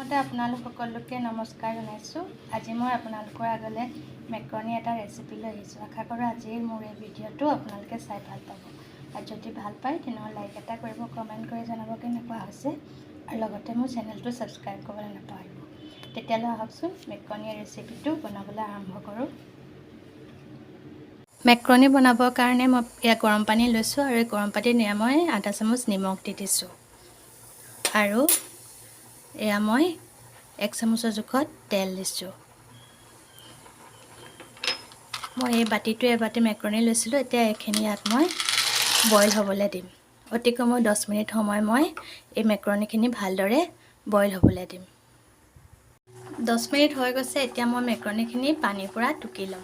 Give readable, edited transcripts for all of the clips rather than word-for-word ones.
প্ৰথমতে আপোনালোক সকলোকে নমস্কাৰ জনাইছোঁ। আজি মই আপোনালোকৰ আগলৈ মেক্ৰণি এটা ৰেচিপি লৈ আহিছোঁ। আশা কৰোঁ আজিৰ মোৰ এই ভিডিঅ'টো আপোনালোকে চাই ভাল পাব। আৰু যদি ভাল পায় তেনেহ'লে লাইক এটা কৰিব, কমেণ্ট কৰি জনাব কেনেকুৱা হৈছে, আৰু লগতে মোৰ চেনেলটো ছাবস্ক্ৰাইব কৰিবলৈ নাপাহৰিব। তেতিয়ালৈ আহকচোন মেক্ৰণি ৰেচিপিটো বনাবলৈ আৰম্ভ কৰোঁ। মেক্ৰণি বনাবৰ কাৰণে মই ইয়াত গৰম পানী লৈছোঁ, আৰু এই গৰম পানীত মই আধা চামুচ নিমখ দি দিছোঁ, আৰু এয়া মই 1 চামুচৰ জোখত তেল দিছোঁ। মই এই বাতিটোৱে এবাতি মেক্ৰণি লৈছিলোঁ। এতিয়া এইখিনি ইয়াত মই বইল হ'বলৈ দিম। অতি কমেও 10 মিনিট সময় মই এই মেক্ৰণিখিনি ভালদৰে বইল হ'বলৈ দিম। 10 মিনিট হৈ গৈছে। এতিয়া মই মেক্ৰণিখিনি পানীৰ পৰা টুকি ল'ম।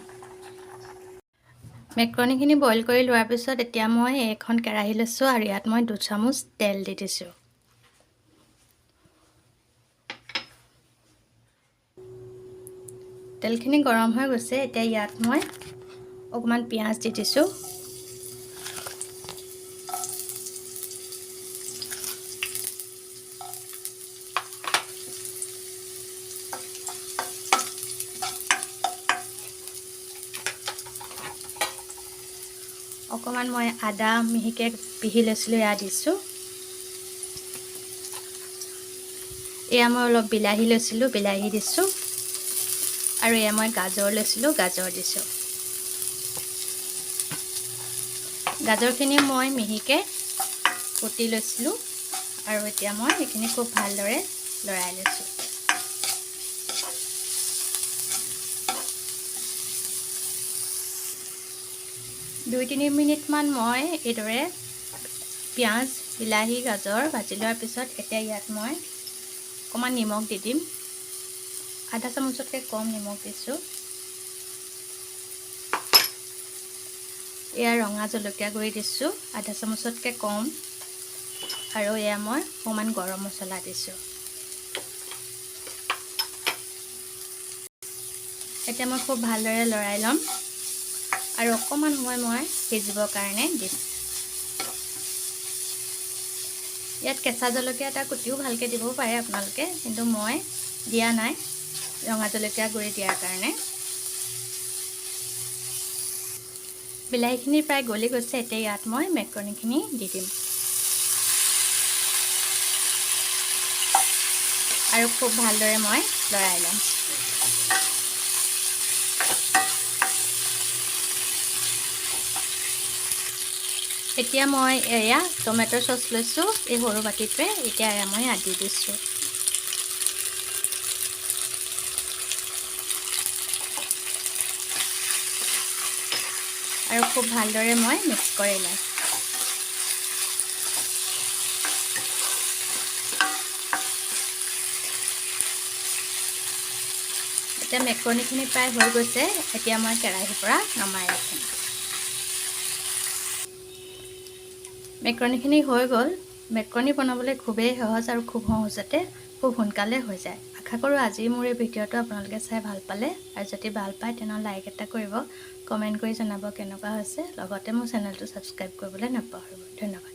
মেক্ৰণিখিনি বইল কৰি লোৱাৰ পিছত এতিয়া মই এখন কেৰাহী লৈছোঁ, আৰু ইয়াত মই 2 চামুচ তেল দি দিছোঁ। তেলখিনি গৰম হৈ গৈছে। এতিয়া ইয়াত মই অকণমান পিঁয়াজ দি দিছোঁ। অকণমান মই আদা মিহিকৈ পিহি লৈছিলোঁ, এয়া দিছোঁ। এয়া মই অলপ বিলাহী লৈছিলোঁ, বিলাহী দিছোঁ। আৰু এয়া মই গাজৰ লৈছিলোঁ, গাজৰ দিছোঁ। গাজৰখিনি মই মিহিকৈ কুটি লৈছিলোঁ, আৰু এতিয়া মই এইখিনি খুব ভালদৰে লৰাই লৈছোঁ। দুই তিনি মিনিটমান মই এইদৰে পিঁয়াজ, বিলাহী, গাজৰ ভাজি লোৱাৰ পিছত এতিয়া ইয়াত মই অকণমান নিমখ দি দিম। আধা চামুচতকৈ কম নিমখ দিছোঁ। এয়া ৰঙা জলকীয়া গুড়ি দিছোঁ, আধা চামুচতকৈ কম, আৰু এয়া মই অকণমান গৰম মছলা দিছোঁ। এতিয়া মই খুব ভালদৰে লৰাই ল'ম, আৰু অকণমান সময় মই সিজিবৰ কাৰণে দিম। ইয়াত কেঁচা জলকীয়া এটা কুটিও ভালকৈ দিবও পাৰে আপোনালোকে, কিন্তু মই দিয়া নাই ৰঙা জলকীয়া গুড়ি দিয়াৰ কাৰণে। বিলাহীখিনি প্ৰায় গলি গৈছে। এতিয়া ইয়াত মই মেক্ৰণিখিনি দি দিম, আৰু খুব ভালদৰে মই লৰাই ল'ম। এতিয়া মই এয়া টমেট' চচ লৈছোঁ, এই সৰু বাটিটোৱে। এতিয়া এয়া মই দি দিছোঁ। আৰু খুব ভালদৰে মই মিক্স কৰি লওঁ। এতিয়া মেক্ৰণিখিনি প্ৰায় হৈ গৈছে। এতিয়া মই কেৰাহীৰ পৰা নমাই ৰাখিম। মেক্ৰণিখিনি হৈ গ'ল। মেক্ৰণি বনাবলৈ খুবেই সহজ, আৰু খুব সহজতে খুব সোনকালে হৈ যায়। আশা কৰোঁ আজি মোৰ এই ভিডিঅ'টো আপোনালোকে চাই ভাল পালে, আৰু যদি ভাল পায় তেনেহ'লে লাইক এটা কৰিব, কমেণ্ট কৰি জনাব কেনেকুৱা হৈছে, লগতে মোৰ চেনেলটো ছাবস্ক্ৰাইব কৰিবলৈ নাপাহৰিব। ধন্যবাদ।